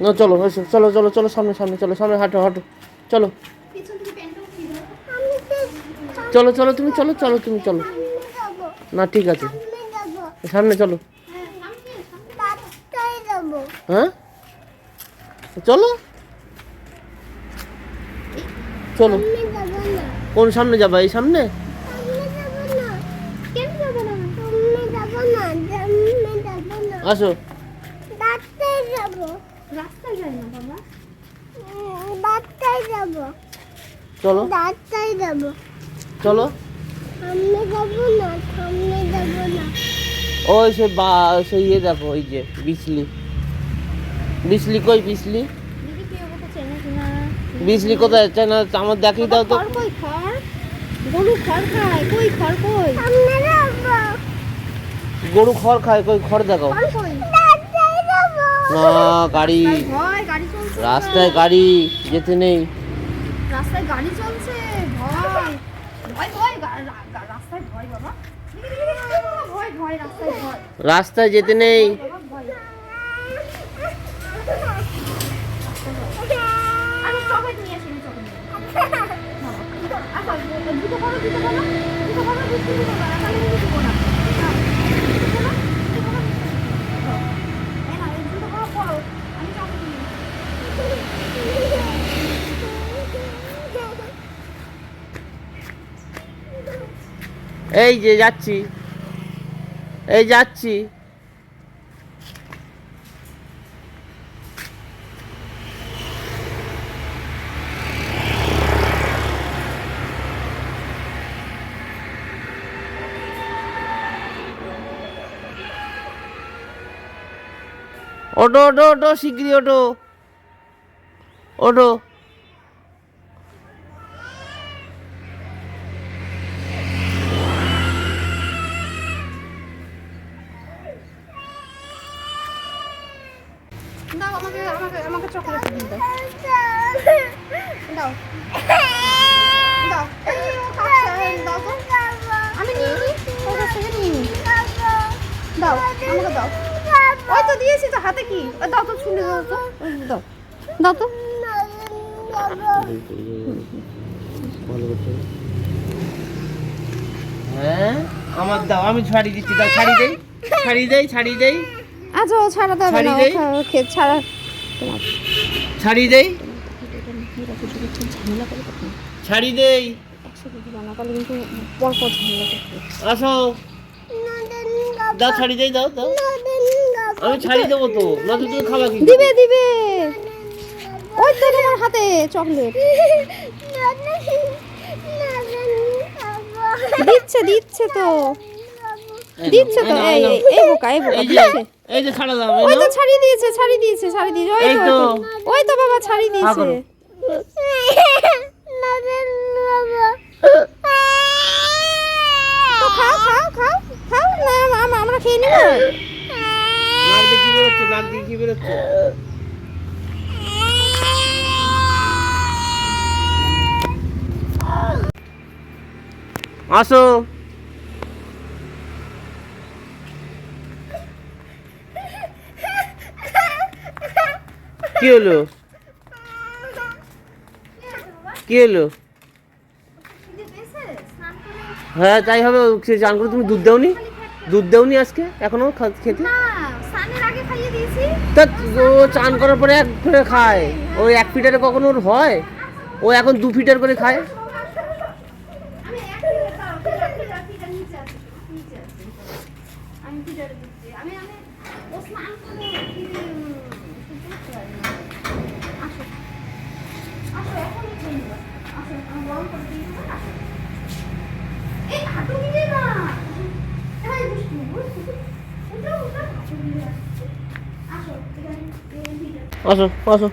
না চলো এসো, চলো চলো চলো, সামনে সামনে চলো, সামনে হাঁটো হাঁটো, চলো চলো চলো, তুমি চলো চলো, তুমি চলো। না ঠিক আছে, সামনে চলো। হ্যাঁ চলো চলো। কোন সামনে যাবা? এই সামনে? আসো। চলো চলো। ওই সে সেই ইয়ে দেখো, ওই যে বিজলি। বিজলি কই? বিজলি বিজলি কোথায়? চেনা আমার দেখিয়ে দাও তো। গরু খড় খায়, কই খড় কই? গরু খড় খায়, কই খড় দেখো। না গাড়ি, রাস্তায় গাড়ি যেতে নেই। রাস্তায় গাড়ি চলছে, ভয় ভয় ভয়, রাস্তায় ভয় বাবা, ভয় ভয়, রাস্তায় ভয়, রাস্তায় যেতে নেই। আরে চকলেট নিয়ে আসি, চকলেট আচ্ছা দুটো করো, দুটো করো, দুটো করো, দুটো করো, তাহলে দুটো করো না, এই না এই দুটো করো, করো, আমি চকলেট নিয়ে এই যে যাচ্ছি, এই যাচ্ছি। ওটো ওটো ওটো, শিগগিরি ওটো ওটো। দাও আমাকে, আমাকে আমাকে চকলেট দিন, দাও দাও দাও, এই ও খাচ্ছে, দাও তো, আমি নিয়ে নি, ওর কাছ থেকে নিয়ে নি, দাও আমাকে দাও, ওই তো দিয়েছি তো হাতে, কি ওই দাও তো, ছুঁড়ে দাও তো, দাও দাও তো, হ্যাঁ আমার দাও, আমি ছাড়ি দিচ্ছি, দাও ছাড়ি দেই, ছাড়ি দেই, ছাড়ি দেই, আচ্ছা ও ছাড়াতে হবে না, ও খেয়ে ছাড়া তোমার, ছাড়ি দেই, ছাড়ি দেই। কিন্তু পর পর ঝামেলা করতে, আসো, দাও ছাড়ি দেই, দাও দাও, আমি ছাড়ি দেবো তো, না তো তুমি খাবা কি? দিবে দিবে, ওই তো তোমার হাতে চকলেট দিচ্ছে, দিচ্ছে তো, দিচ্ছে তো, এই এই বোকা, এই বোকা দিচ্ছে, এই যে ছাড়া দাও, ওই তো ছাড়িয়ে দিয়েছে, ছাড়িয়ে দিয়েছে, ছাড়িয়ে দিয়েছে, ওই তো ওই তো বাবা ছাড়িয়ে দিয়েছে, তো খাও খাও খাও খাও, না আমরা খেয়ে নেব, নাক দিয়ে কি বেরোচ্ছে? নাক দিয়ে কি বেরোচ্ছে? আসো। কি হলো? কি হলো? হ্যাঁ তাই হবে, সে চান করে। তুমি দুধ দাওনি? দুধ দাওনি আজকে এখনো খেতে? তা ও চান করার পরে এক করে খায়, ওই 1 ফিটারে কখনো ওর হয়? ও এখন 2 ফিটার করে খায়। আসো আসো।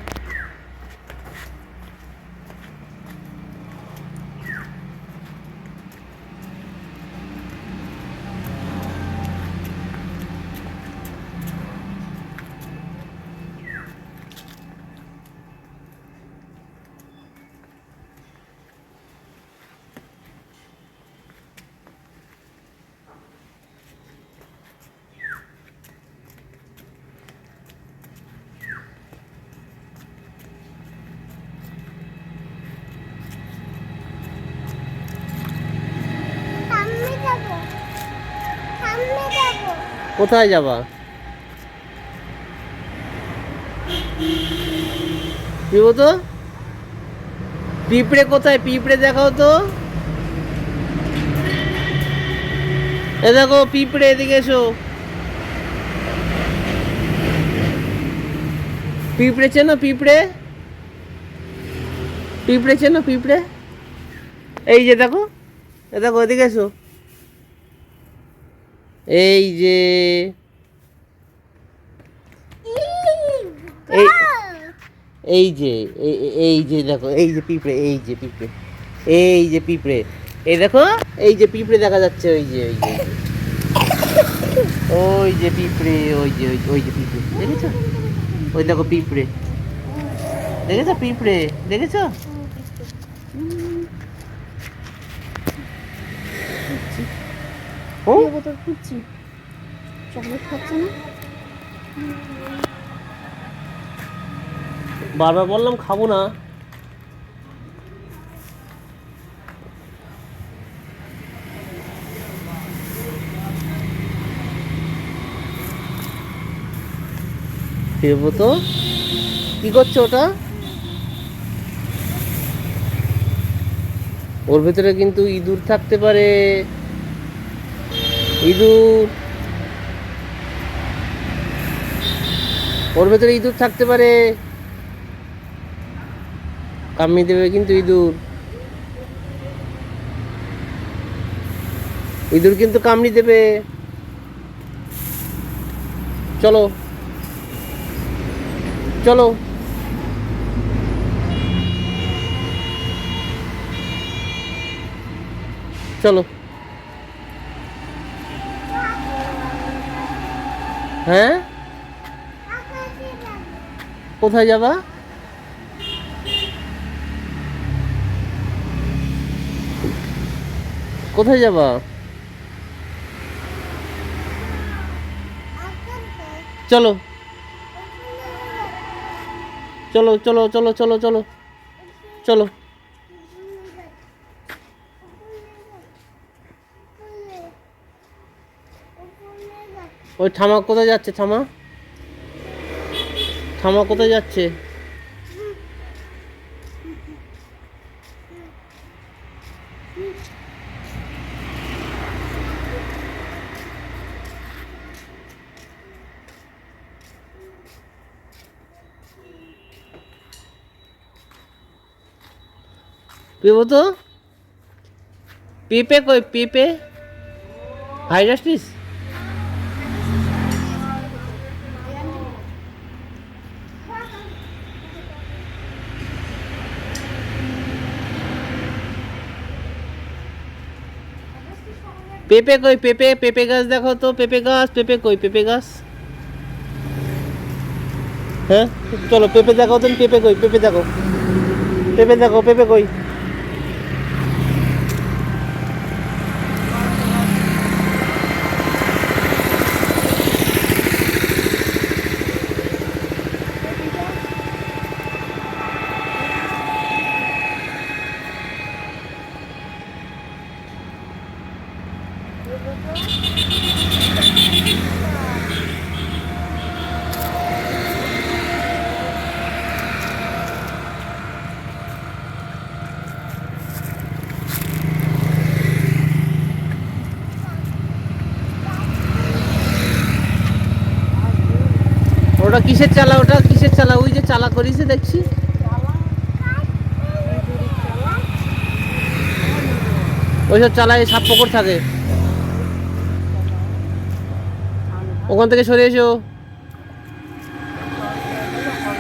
কোথায় যাবা? তো পিঁপড়ে কোথায়? পিঁপড়ে দেখাও তো। এ দেখো পিঁপড়ে, এদিকে এসো। পিঁপড়ে চেনো? পিঁপড়ে, পিঁপড়ে চেনো? পিঁপড়ে এই যে দেখো, এ দেখো, এদিকে এসো। এই যে এই এই যে এই যে দেখো, এই যে পিঁপড়ে, এই যে পিঁপড়ে, এই যে পিঁপড়ে, এই দেখো, এই যে পিঁপড়ে দেখা যাচ্ছে। ওই যে ওই যে ওই যে পিঁপড়ে, ওই যে ওই যে পিঁপড়ে দেখেছো? ওই দেখো পিঁপড়ে দেখেছো? পিঁপড়ে দেখেছো? ও বোতল খুঁজছি, চকলেট খাচ্ছে না। বারবার বললাম খাবো না। দেবো তো। কি করছো ওটা? ওর ভেতরে কিন্তু ইঁদুর থাকতে পারে। ইঁদুর, ওর ভেতরে ইঁদুর থাকতে পারে। কামড়ে দেবে কিন্তু ইঁদুর। ইঁদুর কিন্তু কামড়ে দেবে। চলো চলো। চলো। হ্যাঁ, কোথায় যাবা? কোথায় যাবা? চলো চলো চলো চলো চলো চলো চলো। ওই ঠামা কোথায় যাচ্ছে? ঠামা, ঠামা কোথায় যাচ্ছে? পেবো তো। পেঁপে কই? পেঁপে ভাইরাসটিস। পেঁপে কই? পেঁপে, পেঁপে গাছ দেখো তো। পেঁপে গাছ, পেঁপে কই? পেঁপে গাছ। হ্যাঁ চলো, পেঁপে দেখো তো। পেঁপে কই? পেঁপে দেখো, পেঁপে দেখো, পেঁপে কই? ওটা কিসের চালা? ওটা কিসের চালা? ওই যে চালা করিছে দেখছি। ওইসব চালায় সাপ পকর থাকে। ওখান থেকে সরে এসো।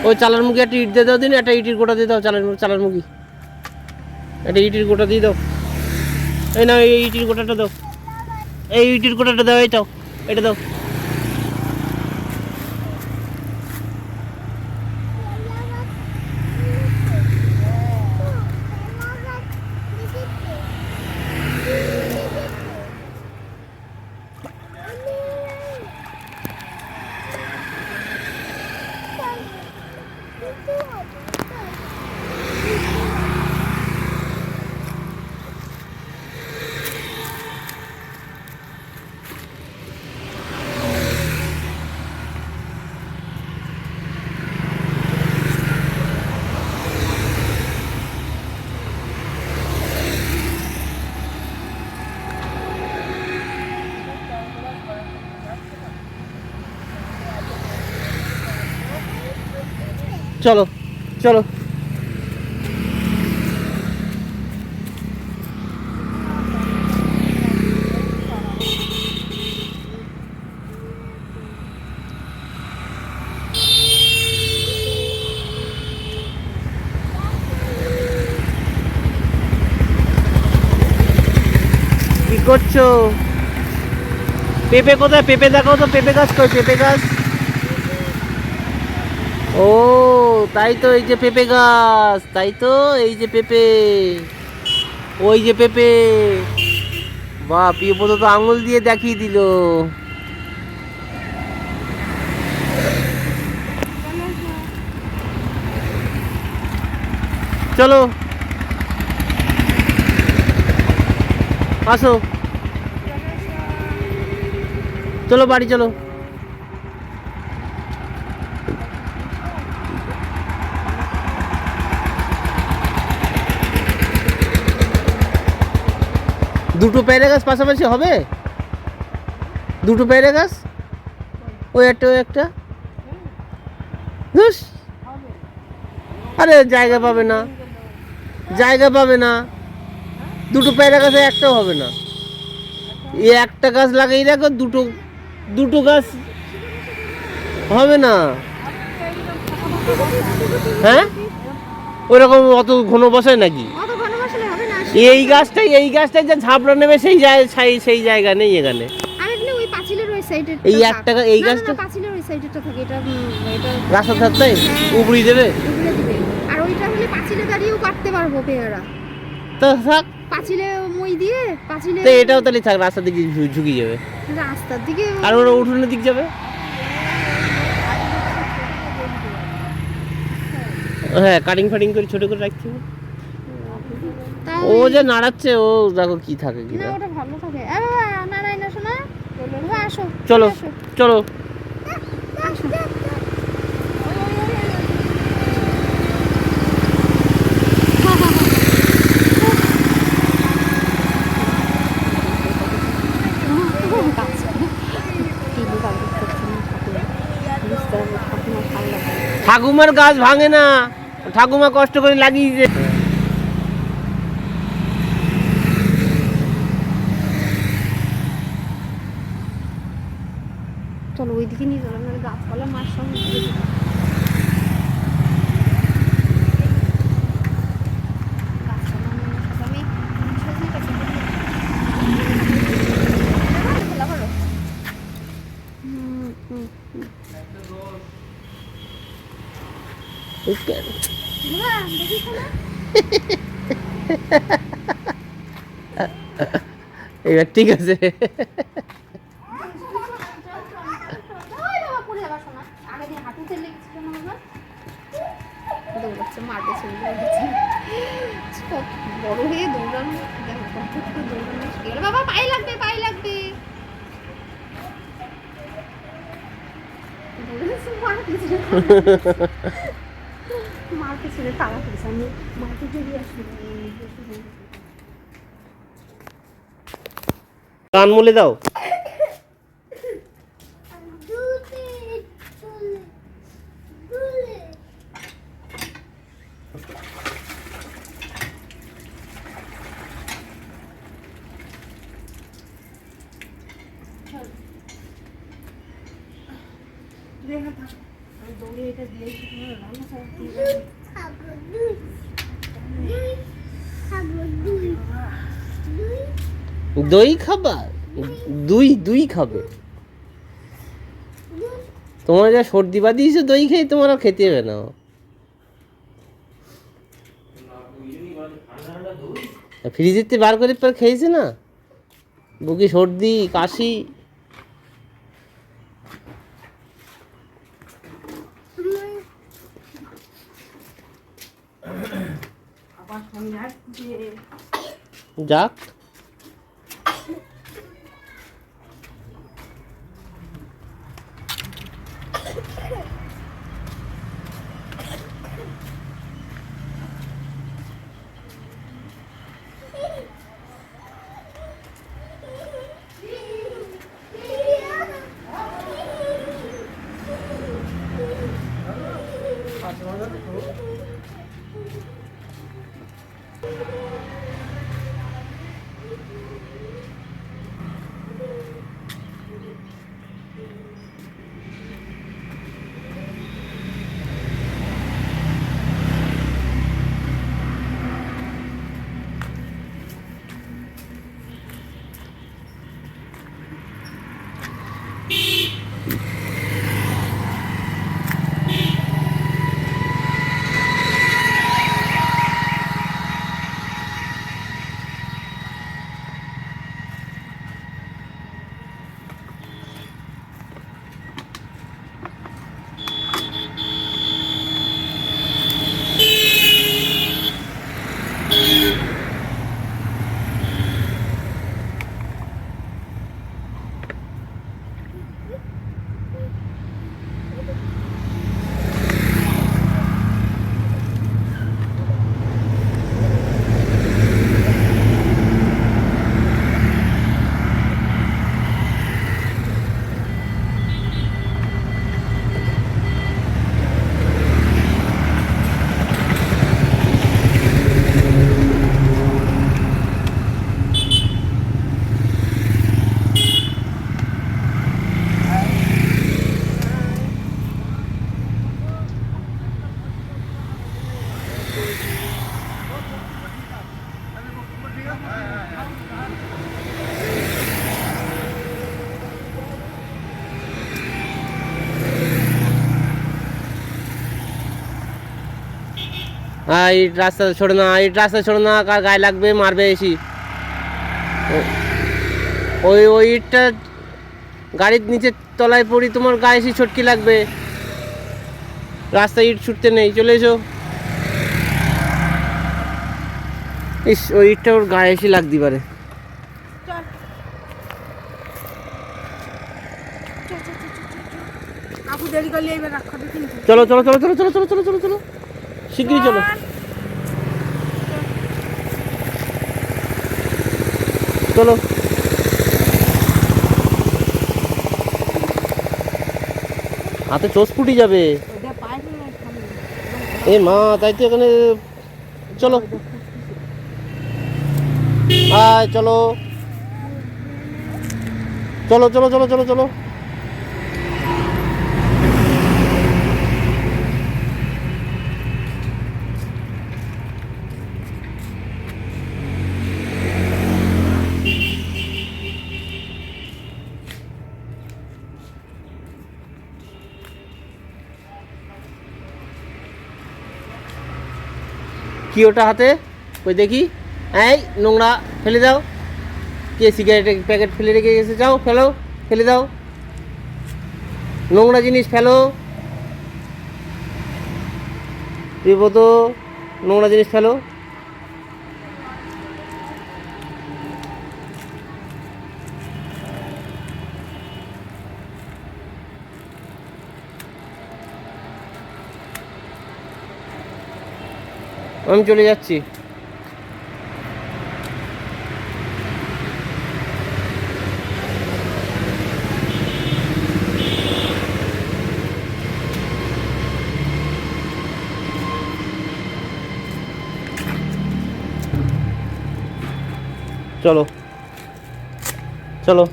ওই চালার মুখে একটা ইট দিয়ে দাও দিন। একটা ইটের গোটা দিয়ে দাও। চালার মুখে একটা ইটের গোটা দিয়ে দাও। এই না, এই ইটের গোটাটা দাও। এই ইটের গোটাটা দাও। এইটাও, এটা দাও। চলো চলো। কি করছো? পেঁপে কোথায়? পেঁপে দেখাও তো, পেঁপে গাছ কই? পেঁপে গাছ, ও তাই তো, এই যে পেঁপে গাছ, তাই তো, এই যে পেঁপে, ওই যে পেঁপে। বাহ, প্রিয়ব্রত তো আঙুল দিয়ে দেখিয়ে দিল। চলো আসো, চলো বাড়ি চলো। দুটো পেয়ারা গাছ পাশাপাশি হবে? দুটো পেয়ারা গাছ, ওই একটা ওই একটা। ধুস, আরে জায়গা পাবে না, জায়গা পাবে না। দুটো পেয়ারা গাছে একটাও হবে না। এই একটা গাছ লাগিয়ে রাখো, দুটো দুটো গাছ হবে না। হ্যাঁ, ওইরকম অত ঘন বসায় নাকি? অত ঘন বসালে হবে না। এই গাছটাই যে ঝাপড়া নেবে সেই জায়গা নেই এখানে। আরে না, ওই পাঁচিলের ওই সাইডে এই একটা এই গাছটা, পাঁচিলের ওই সাইডেটা থাকে, এটা এটা রাস্তা থাকতে উবড়ি দেবে। উগড়ে দিবে। আর ওইটা হলে পাঁচিলে দাঁড়িয়েও কাটতে পারবো পেয়ারা। তো থাক, পাঁচিলে মই দিয়ে পাঁচিলে। তো এটাও তাহলে থাক, রাস্তার দিকে ঝুঁকি যাবে। রাস্তার দিকে আর ওরা উঠোনের দিক যাবে। হ্যাঁ, কাটিং ফাটিং করে ছোট করে রাখতে হবে। ও যে নাড়াচ্ছে, ও দেখো কি থাকে কি না, না। ওটা ভালো থাকে। এ বাবা, নাড়াই না শোনা। বাবা আসো, চলো আসো, চলো। আসো। ঠাকুমার গাছ ভাঙে না, ঠাকুমা কষ্ট করে লাগিয়েছে। চলো ওইদিকে নিয়ে চলো, নাহলে গাছপালা মার সঙ্গে এবার ঠিক আছে। বড় হয়ে দৌড়ানো, দৌড়ানো বাবা, পায়ে লাগবে, পায়ে লাগবে। মার পেছনে তাড়া করেছে, আমি মাকে জড়িয়ে আসি। কান মুলে দাও। দই খাবার, দুই খাবে। তোমার যা সর্দি বাদিয়েছে দই খেয়ে, তোমার আর খেতে হবে না। ফ্রিজের থেকে বার করে পর খেয়েছে না, বুকে সর্দি কাশি। যাক, हाँ, इट रास्ता छोड़ना, इट रास्ता छोड़ना, का गाय লাগবে মারবে এসি। ওই ইটটা গাড়ির নিচে তলায় পড়ি তোমার গায়ে এসে ছটকি লাগবে। রাস্তায় ইট ছুটতে নেই, চলে এসো। ইস, ওই ইটটা ওর গায়ে এসে লাগতে পারে। চলো চলো চলো চলো চলো চলো চলো চলো চলো, শিগগিরই চলো। চলো, হাতে চোষ ফুটি যাবে। এ মা, তাই তো এখানে। চলো আয়, চলো চলো চলো চলো চলো চলো। কি ওটা হাতে? কই দেখি। এই নোংরা ফেলে দাও। কে সিগারেটের প্যাকেট ফেলে রেখে গেছে? যাও ফেলো, ফেলে দাও। নোংরা জিনিস ফেলো। বিপদ, নোংরা জিনিস ফেলো। আমি চলে যাচ্ছি। চলো চলো।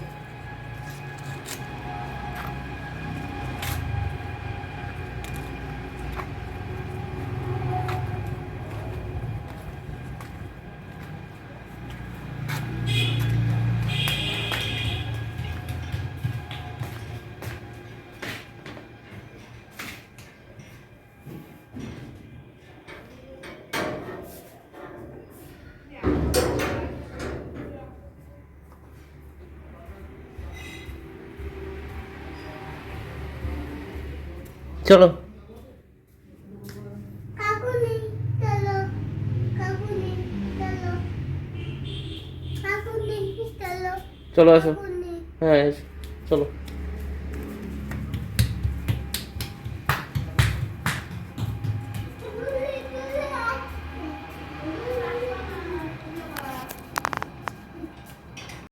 চলো চলো আসো। হ্যাঁ চলো।